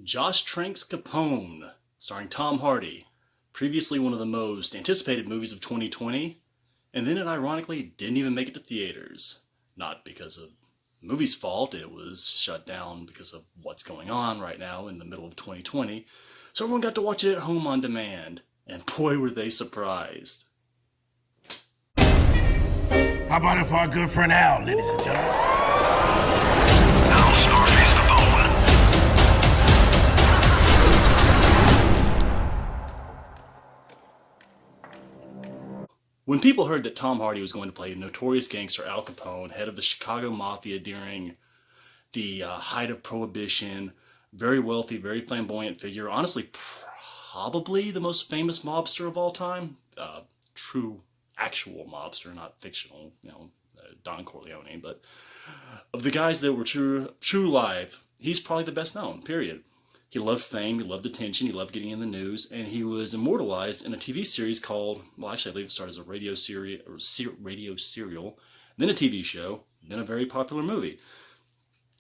Josh Trank's Capone, starring Tom Hardy, previously one of the most anticipated movies of 2020, and then it ironically didn't even make it to theaters. Not because of the movie's fault, it was shut down because of what's going on right now in the middle of 2020, so everyone got to watch it at home on demand, and boy were they surprised. How about it for our good friend Al, ladies and gentlemen? When people heard that Tom Hardy was going to play notorious gangster Al Capone, head of the Chicago Mafia during the height of Prohibition, very wealthy, very flamboyant figure, honestly, probably the most famous mobster of all time, true, actual mobster, not fictional, Don Corleone, but of the guys that were true live, he's probably the best known, period. He loved fame, he loved attention, he loved getting in the news, and he was immortalized in a TV series called, well, actually, I believe it started as a radio serial, then a TV show, then a very popular movie.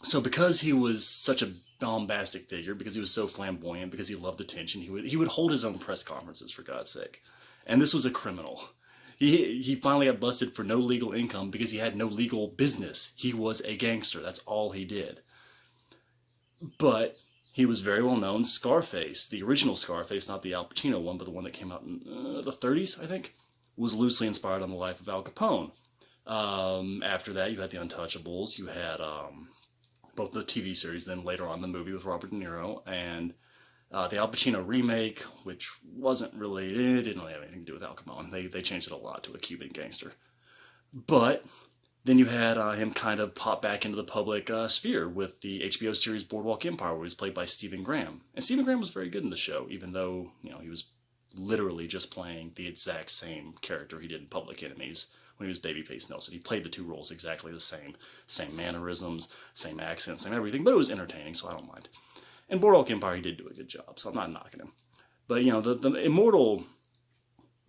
So because he was such a bombastic figure, because he was so flamboyant, because he loved attention, he would hold his own press conferences, for God's sake. And this was a criminal. He finally got busted for no legal income because he had no legal business. He was a gangster. That's all he did. But he was very well known. Scarface, the original Scarface, not the Al Pacino one, but the one that came out in the 30s, I think, was loosely inspired on the life of Al Capone. After that, you had the Untouchables. You had both the TV series, then later on the movie with Robert De Niro, and the Al Pacino remake, which wasn't really, it didn't really have anything to do with Al Capone. They changed it a lot to a Cuban gangster. But then you had him kind of pop back into the public sphere with the HBO series Boardwalk Empire, where he was played by Stephen Graham. And Stephen Graham was very good in the show, even though, he was literally just playing the exact same character he did in Public Enemies when he was Babyface Nelson. He played the two roles exactly the same mannerisms, same accent, same everything, but it was entertaining, so I don't mind. In Boardwalk Empire, he did do a good job, so I'm not knocking him. But, the immortal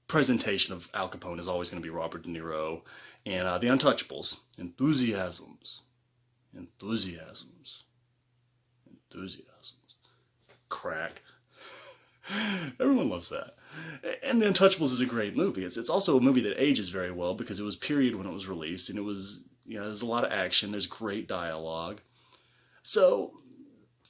presentation of Al Capone is always going to be Robert De Niro and the Untouchables. Enthusiasms. Crack. Everyone loves that. And The Untouchables is a great movie. It's also a movie that ages very well because it was period when it was released, and it was, there's a lot of action, there's great dialogue. So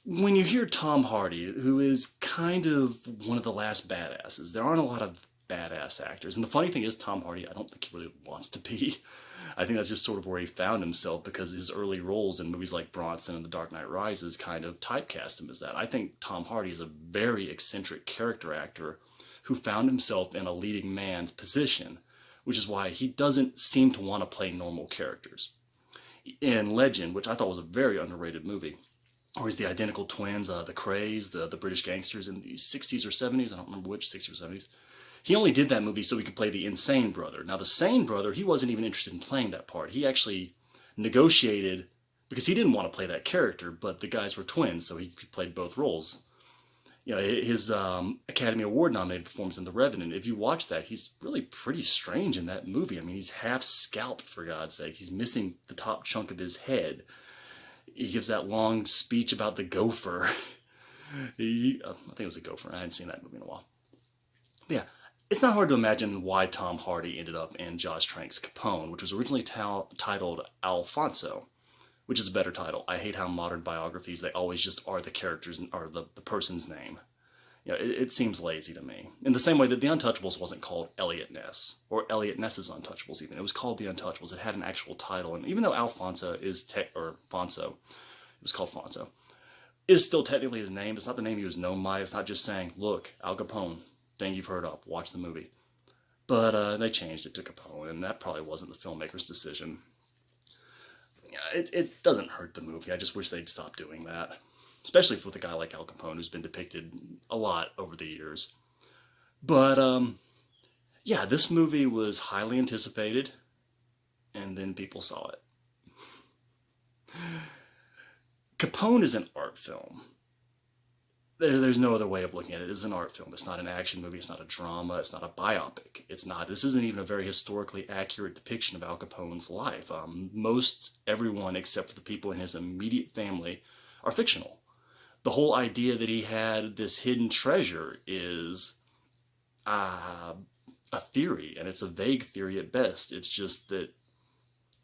when you hear Tom Hardy, who is kind of one of the last badasses, there aren't a lot of badass actors. And the funny thing is, Tom Hardy, I don't think he really wants to be. I think that's just sort of where he found himself because his early roles in movies like Bronson and The Dark Knight Rises kind of typecast him as that. I think Tom Hardy is a very eccentric character actor who found himself in a leading man's position, which is why he doesn't seem to want to play normal characters. In Legend, which I thought was a very underrated movie, or he's the identical twins, the Krays, the British gangsters in the 60s or 70s, I don't remember which, 60s or 70s. He only did that movie so he could play the insane brother. Now, the sane brother, he wasn't even interested in playing that part. He actually negotiated, because he didn't want to play that character, but the guys were twins, so he played both roles. His Academy Award nominated performance in The Revenant, if you watch that, he's really pretty strange in that movie. I mean, he's half scalped, for God's sake. He's missing the top chunk of his head. He gives that long speech about the gopher. I think it was a gopher. I hadn't seen that movie in a while. But yeah, it's not hard to imagine why Tom Hardy ended up in Josh Trank's Capone, which was originally titled Alfonso, which is a better title. I hate how modern biographies, they always just are the characters or the person's name. It seems lazy to me. In the same way that The Untouchables wasn't called Elliot Ness, or Elliot Ness's Untouchables even. It was called The Untouchables. It had an actual title, and even though Fonso, it was called Fonso, is still technically his name. It's not the name he was known by. It's not just saying, look, Al Capone, thing you've heard of, watch the movie. But they changed it to Capone, and that probably wasn't the filmmaker's decision. It doesn't hurt the movie. I just wish they'd stop doing that. Especially with a guy like Al Capone, who's been depicted a lot over the years. But, yeah, this movie was highly anticipated, and then people saw it. Capone is an art film. There's no other way of looking at it. It's an art film. It's not an action movie. It's not a drama. It's not a biopic. This isn't even a very historically accurate depiction of Al Capone's life. Most everyone, except for the people in his immediate family, are fictional. the whole idea that he had this hidden treasure is a theory, and it's a vague theory at best. It's just that,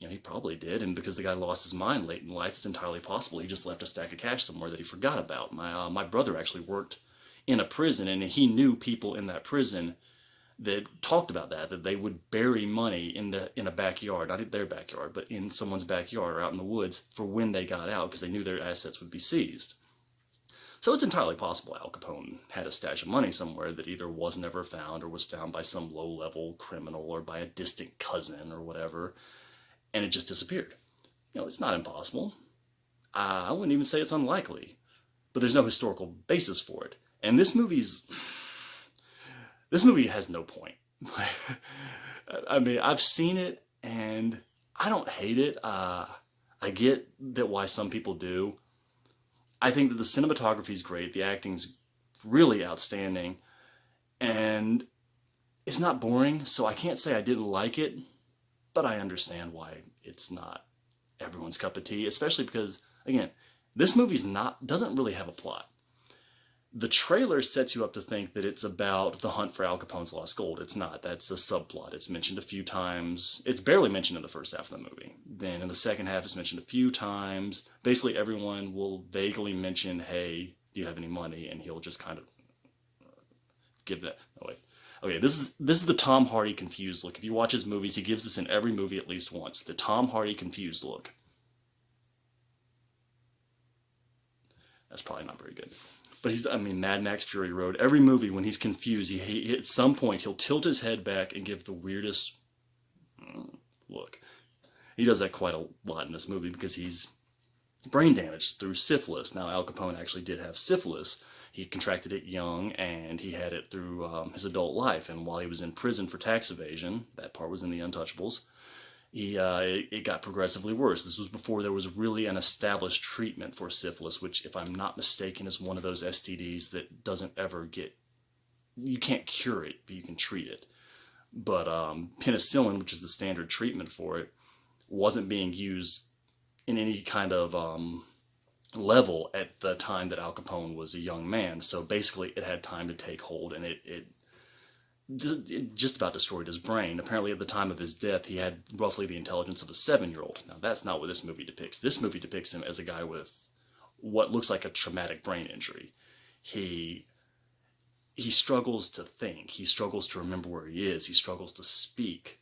you know, he probably did, and because the guy lost his mind late in life, it's entirely possible he just left a stack of cash somewhere that he forgot about. My brother actually worked in a prison, and he knew people in that prison that talked about that they would bury money in a backyard, not in their backyard, but in someone's backyard or out in the woods for when they got out, because they knew their assets would be seized. So it's entirely possible Al Capone had a stash of money somewhere that either was never found or was found by some low-level criminal or by a distant cousin or whatever, and it just disappeared. You know, it's not impossible. I wouldn't even say it's unlikely, but there's no historical basis for it. And this movie has no point. I mean, I've seen it and I don't hate it. I get that why some people do. I think that the cinematography is great, the acting's really outstanding, and it's not boring, so I can't say I didn't like it, but I understand why it's not everyone's cup of tea, especially because, again, this movie's doesn't really have a plot. The trailer sets you up to think that it's about the hunt for Al Capone's lost gold. It's not. That's a subplot. It's mentioned a few times. It's barely mentioned in the first half of the movie. Then in the second half, it's mentioned a few times. Basically, everyone will vaguely mention, hey, do you have any money? And he'll just kind of give that. Oh, wait. Okay, this is the Tom Hardy confused look. If you watch his movies, he gives this in every movie at least once. The Tom Hardy confused look. That's probably not very good. But Mad Max Fury Road, every movie when he's confused, he at some point he'll tilt his head back and give the weirdest look. He does that quite a lot in this movie because he's brain damaged through syphilis. Now, Al Capone actually did have syphilis. He contracted it young, and he had it through his adult life. And while he was in prison for tax evasion, that part was in the Untouchables, it got progressively worse. This was before there was really an established treatment for syphilis, which, if I'm not mistaken, is one of those STDs that doesn't ever you can't cure it, but you can treat it. But penicillin, which is the standard treatment for it, wasn't being used in any kind of level at the time that Al Capone was a young man. So basically it had time to take hold, and it just about destroyed his brain. Apparently at the time of his death, he had roughly the intelligence of a 7-year-old. Now, that's not what this movie depicts. This movie depicts him as a guy with what looks like a traumatic brain injury. He struggles to think. He struggles to remember where he is. He struggles to speak.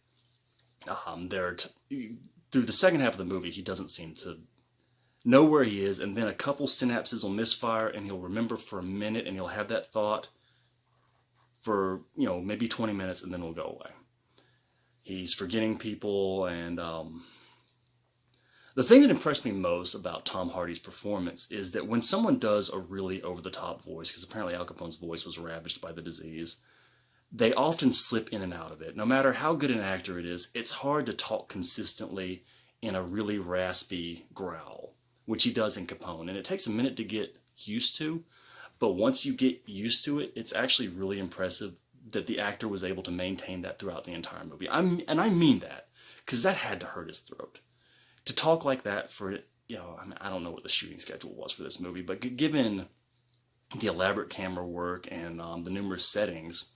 Through the second half of the movie, he doesn't seem to know where he is, and then a couple synapses will misfire, and he'll remember for a minute, and he'll have that thought for, maybe 20 minutes, and then it'll go away. He's forgetting people, and the thing that impressed me most about Tom Hardy's performance is that when someone does a really over-the-top voice, because apparently Al Capone's voice was ravaged by the disease, they often slip in and out of it. No matter how good an actor it is, it's hard to talk consistently in a really raspy growl, which he does in Capone, and it takes a minute to get used to. But once you get used to it, it's actually really impressive that the actor was able to maintain that throughout the entire movie. And I mean that, because that had to hurt his throat. To talk like that for, I don't know what the shooting schedule was for this movie, but given the elaborate camera work and the numerous settings,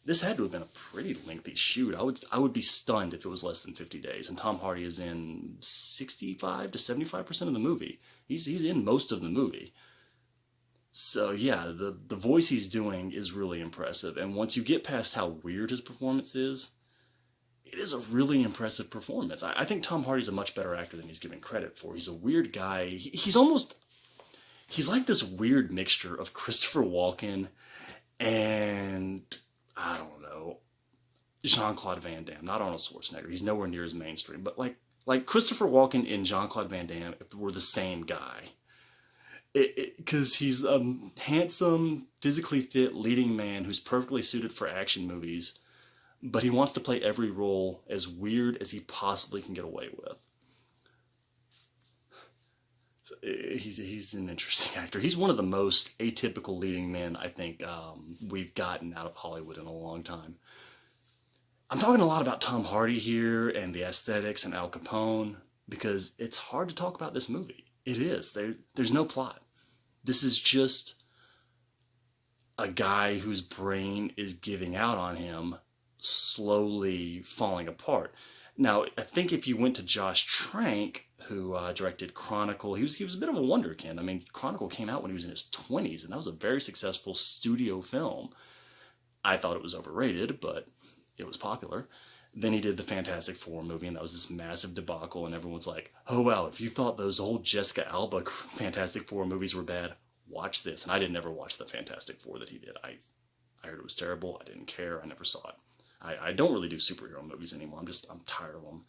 this had to have been a pretty lengthy shoot. I would be stunned if it was less than 50 days. And Tom Hardy is in 65 to 75% of the movie. He's in most of the movie. So yeah, the voice he's doing is really impressive. And once you get past how weird his performance is, it is a really impressive performance. I think Tom Hardy's a much better actor than he's given credit for. He's a weird guy. He's like this weird mixture of Christopher Walken and, I don't know, Jean-Claude Van Damme. Not Arnold Schwarzenegger. He's nowhere near as mainstream. But like Christopher Walken and Jean-Claude Van Damme were the same guy. Because he's a handsome, physically fit leading man who's perfectly suited for action movies, but he wants to play every role as weird as he possibly can get away with. So he's an interesting actor. He's one of the most atypical leading men I think we've gotten out of Hollywood in a long time. I'm talking a lot about Tom Hardy here and the aesthetics and Al Capone because it's hard to talk about this movie. It is. There's no plot. This is just a guy whose brain is giving out on him, slowly falling apart. Now, I think if you went to Josh Trank, who directed Chronicle, he was a bit of a wonderkind. I mean, Chronicle came out when he was in his 20s, and that was a very successful studio film. I thought it was overrated, but it was popular. Then he did the Fantastic Four movie, and that was this massive debacle, and everyone's like, oh, wow, if you thought those old Jessica Alba Fantastic Four movies were bad, watch this. And I didn't ever watch the Fantastic Four that he did. I heard it was terrible. I didn't care. I never saw it. I don't really do superhero movies anymore. I'm tired of them.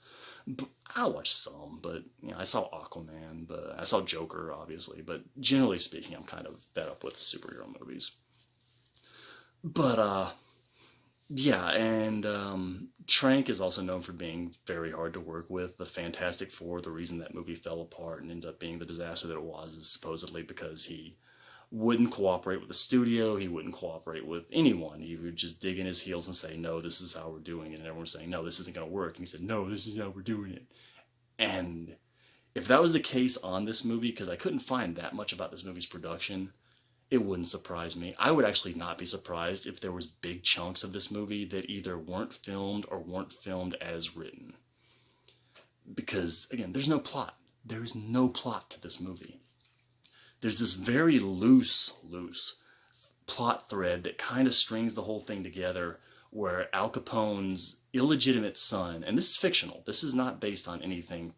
But I watch some, but I saw Aquaman, but I saw Joker, obviously. But generally speaking, I'm kind of fed up with superhero movies. But yeah, and Trank is also known for being very hard to work with. The Fantastic Four, the reason that movie fell apart and ended up being the disaster that it was is supposedly because he wouldn't cooperate with the studio. He wouldn't cooperate with anyone. He would just dig in his heels and say, no, this is how we're doing it. And everyone's saying, no, this isn't going to work. And he said, no, this is how we're doing it. And if that was the case on this movie, because I couldn't find that much about this movie's production, it wouldn't surprise me. I would actually not be surprised if there was big chunks of this movie that either weren't filmed or weren't filmed as written. Because, again, there's no plot. There's no plot to this movie. There's this very loose plot thread that kind of strings the whole thing together, where Al Capone's illegitimate son, and this is fictional, this is not based on anything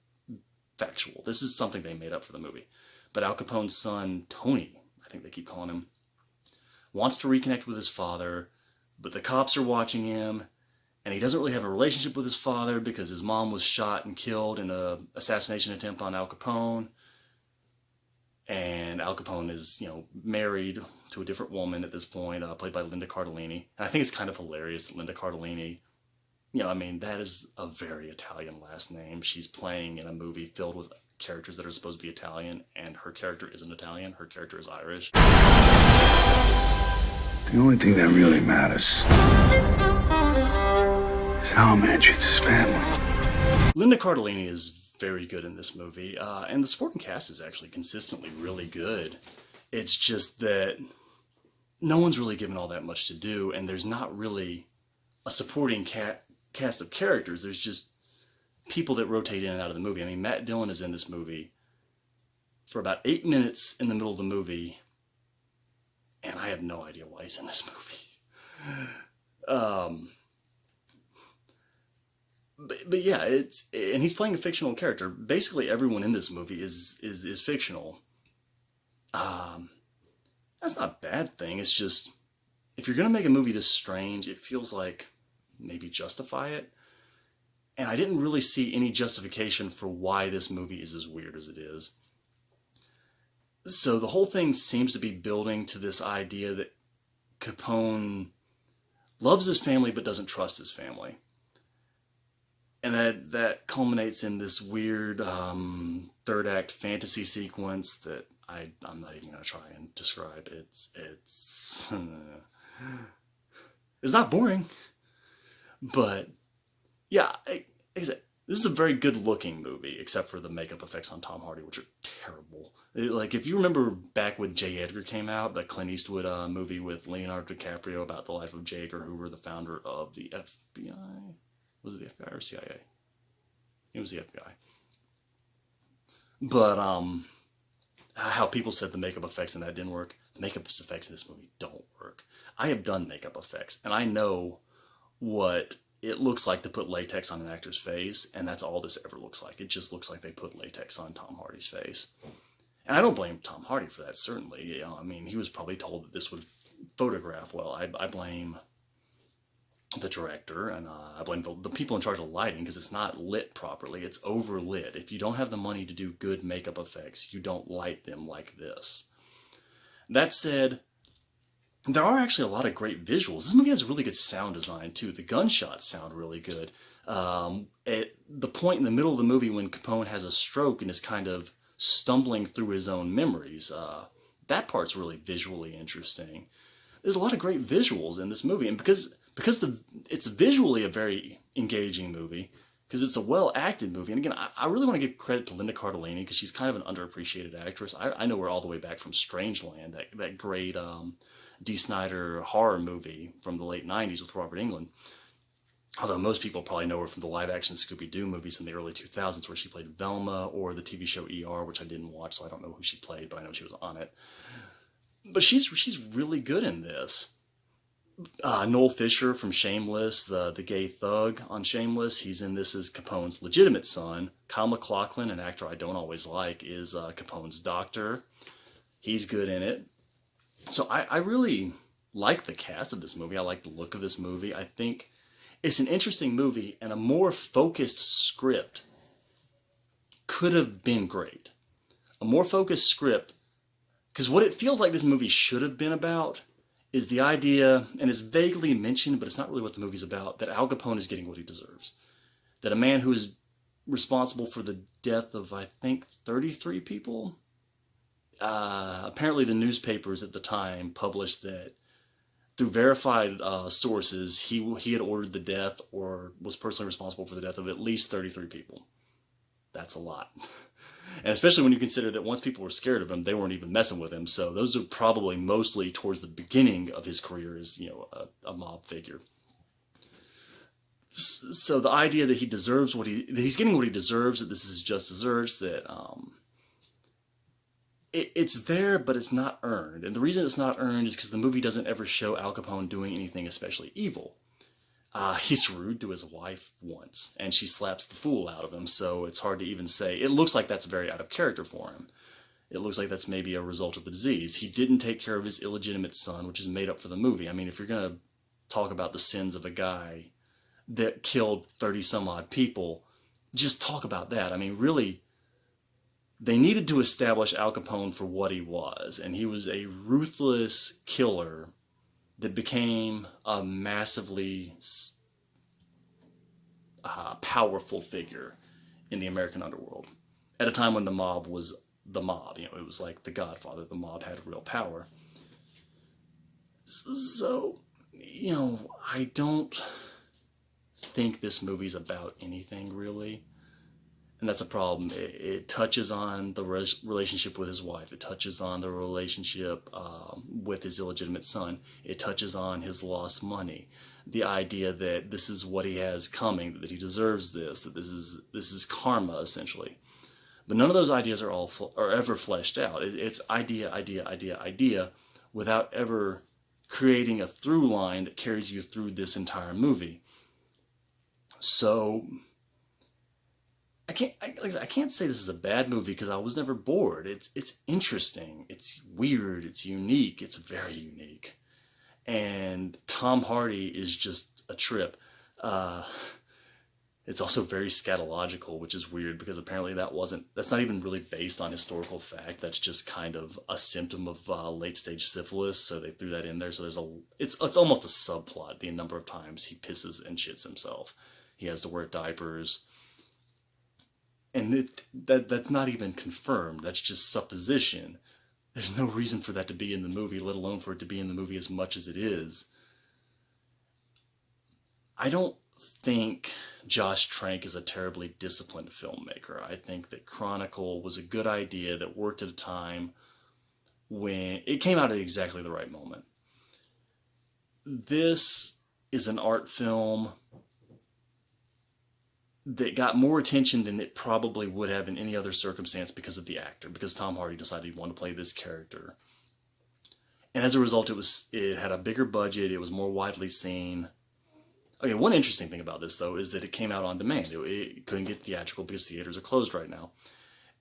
factual, this is something they made up for the movie, but Al Capone's son, Tony, I think they keep calling him, wants to reconnect with his father, but the cops are watching him, and he doesn't really have a relationship with his father because his mom was shot and killed in an assassination attempt on Al Capone. And Al Capone is, married to a different woman at this point, played by Linda Cardellini. And I think it's kind of hilarious that Linda Cardellini, that is a very Italian last name. She's playing in a movie filled with characters that are supposed to be Italian, and her character isn't Italian. Her character is Irish. The only thing that really matters is how a man treats his family. Linda Cardellini is very good in this movie, and the supporting cast is actually consistently really good. It's just that no one's really given all that much to do, and there's not really a supporting cast of characters. There's just people that rotate in and out of the movie. I mean, Matt Dillon is in this movie for about 8 minutes in the middle of the movie, and I have no idea why he's in this movie. But yeah, and he's playing a fictional character. Basically, everyone in this movie is fictional. That's not a bad thing. It's just, if you're gonna make a movie this strange, it feels like maybe justify it. And I didn't really see any justification for why this movie is as weird as it is. So the whole thing seems to be building to this idea that Capone loves his family but doesn't trust his family. And that culminates in this weird third act fantasy sequence that I'm not even going to try and describe. It's not boring, but yeah, like I said, this is a very good looking movie, except for the makeup effects on Tom Hardy, which are terrible. Like, if you remember back when J. Edgar came out, the Clint Eastwood movie with Leonardo DiCaprio about the life of J. Edgar Hoover, the founder of the FBI. Was it the FBI or CIA? It was the FBI. But how people said the makeup effects in that didn't work. The makeup effects in this movie don't work. I have done makeup effects, and I know what it looks like to put latex on an actor's face, and that's all this ever looks like. It just looks like they put latex on Tom Hardy's face. And I don't blame Tom Hardy for that, certainly. He was probably told that this would photograph well. I blame the director, and I blame the people in charge of lighting, because it's not lit properly. It's overlit. If you don't have the money to do good makeup effects, you don't light them like this. That said, there are actually a lot of great visuals. This movie has really good sound design, too. The gunshots sound really good. At the point in the middle of the movie when Capone has a stroke and is kind of stumbling through his own memories, that part's really visually interesting. There's a lot of great visuals in this movie, and because it's visually a very engaging movie, because it's a well-acted movie. And again, I really want to give credit to Linda Cardellini because she's kind of an underappreciated actress. I know her all the way back from Strangeland, that great Dee Snider horror movie from the late 90s with Robert Englund. Although most people probably know her from the live-action Scooby-Doo movies in the early 2000s where she played Velma, or the TV show ER, which I didn't watch, so I don't know who she played, but I know she was on it. But she's really good in this. Noel Fisher from Shameless, the gay thug on Shameless, he's in this as Capone's legitimate son. Kyle MacLachlan, an actor I don't always like, is Capone's doctor. He's good in it. So I really like the cast of this movie. I like the look of this movie. I think it's an interesting movie, and a more focused script could have been great. A more focused script, because what it feels like this movie should have been about is the idea, and it's vaguely mentioned, but it's not really what the movie's about, that Al Capone is getting what he deserves. That a man who is responsible for the death of, I think, 33 people. Apparently the newspapers at the time published that through verified sources, he had ordered the death or was personally responsible for the death of at least 33 people. That's a lot. And especially when you consider that once people were scared of him, they weren't even messing with him. So those are probably mostly towards the beginning of his career as, a mob figure. So the idea that he deserves that he's getting what he deserves, that this is just desserts, that it's there, but it's not earned. And the reason it's not earned is because the movie doesn't ever show Al Capone doing anything especially evil. He's rude to his wife once, and she slaps the fool out of him, so it's hard to even say. It looks like that's very out of character for him. It looks like that's maybe a result of the disease. He didn't take care of his illegitimate son, which is made up for the movie. I mean, if you're going to talk about the sins of a guy that killed 30-some-odd people, just talk about that. I mean, really, they needed to establish Al Capone for what he was, and he was a ruthless killer that became a massively powerful figure in the American underworld at a time when the mob was the mob. It was like The Godfather. The mob had real power. So, I don't think this movie's about anything really. And that's a problem. It touches on the relationship with his wife. It touches on the relationship with his illegitimate son. It touches on his lost money. The idea that this is what he has coming, that he deserves this, that this is karma, essentially. But none of those ideas are ever fleshed out. It's idea, without ever creating a through line that carries you through this entire movie. So I can't say this is a bad movie because I was never bored. It's interesting. It's weird. It's unique. It's very unique. And Tom Hardy is just a trip. It's also very scatological, which is weird because apparently that's not even really based on historical fact. That's just kind of a symptom of late stage syphilis. So they threw that in there. So it's almost a subplot. The number of times he pisses and shits himself. He has to wear diapers. And that's not even confirmed. That's just supposition. There's no reason for that to be in the movie, let alone for it to be in the movie as much as it is. I don't think Josh Trank is a terribly disciplined filmmaker. I think that Chronicle was a good idea that worked at a time when it came out at exactly the right moment. This is an art film that got more attention than it probably would have in any other circumstance because of the actor, because Tom Hardy decided he wanted to play this character. And as a result, it had a bigger budget, it was more widely seen. Okay, one interesting thing about this, though, is that it came out on demand. It couldn't get theatrical because theaters are closed right now.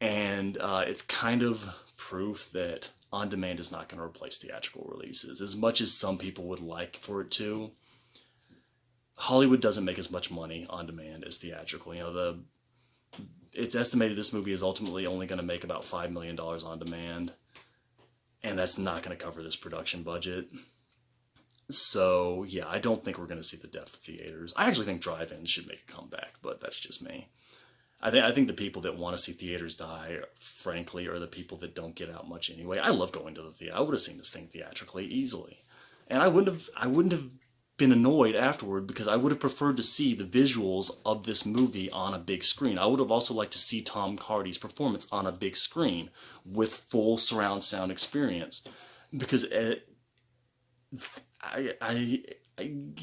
And it's kind of proof that on demand is not going to replace theatrical releases. As much as some people would like for it to, Hollywood doesn't make as much money on demand as theatrical. It's estimated this movie is ultimately only going to make about $5 million on demand, and that's not going to cover this production budget. So, yeah, I don't think we're going to see the death of theaters. I actually think drive-ins should make a comeback, but that's just me. I think the people that want to see theaters die, frankly, are the people that don't get out much anyway. I love going to the theater. I would have seen this thing theatrically easily, and I wouldn't have been annoyed afterward because I would have preferred to see the visuals of this movie on a big screen. I would have also liked to see Tom Hardy's performance on a big screen with full surround sound experience, because you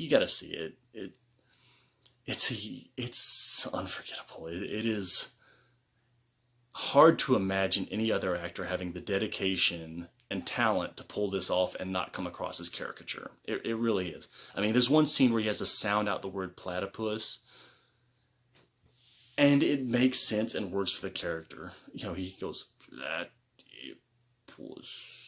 gotta see it. It's unforgettable. It is hard to imagine any other actor having the dedication and talent to pull this off and not come across as caricature. It really is. I mean, there's one scene where he has to sound out the word platypus, and it makes sense and works for the character. You know, he goes, platypus.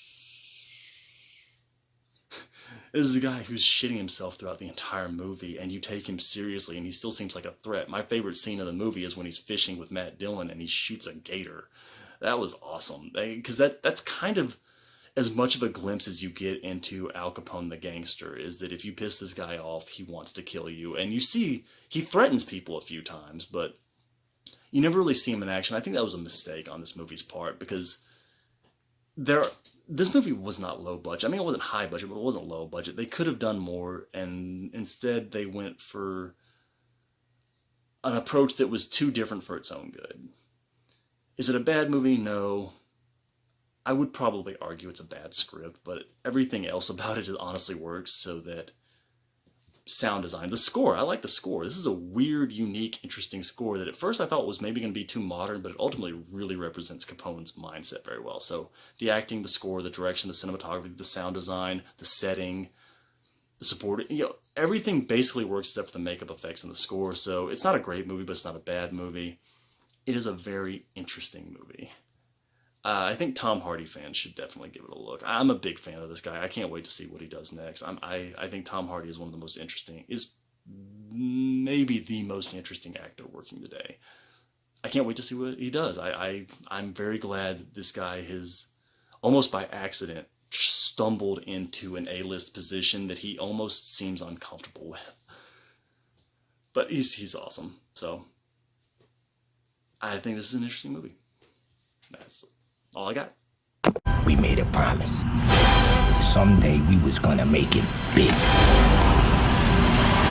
This is a guy who's shitting himself throughout the entire movie, and you take him seriously, and he still seems like a threat. My favorite scene of the movie is when he's fishing with Matt Dillon, and he shoots a gator. That was awesome, because that's kind of as much of a glimpse as you get into Al Capone the gangster, is that if you piss this guy off, he wants to kill you. And you see, he threatens people a few times, but you never really see him in action. I think that was a mistake on this movie's part, because this movie was not low budget. I mean, it wasn't high budget, but it wasn't low budget. They could have done more, and instead they went for an approach that was too different for its own good. Is it a bad movie? No. I would probably argue it's a bad script, but everything else about it honestly works. So that sound design, the score, I like the score. This is a weird, unique, interesting score that at first I thought was maybe going to be too modern, but it ultimately really represents Capone's mindset very well. So the acting, the score, the direction, the cinematography, the sound design, the setting, the support, everything basically works except for the makeup effects and the score. So it's not a great movie, but it's not a bad movie. It is a very interesting movie. I think Tom Hardy fans should definitely give it a look. I'm a big fan of this guy. I can't wait to see what he does next. I think Tom Hardy is one of the most interesting, is maybe the most interesting actor working today. I can't wait to see what he does. I'm very glad this guy has, almost by accident, stumbled into an A-list position that he almost seems uncomfortable with. But he's awesome. So I think this is an interesting movie. That's all I got. We made a promise. Someday we was gonna make it big.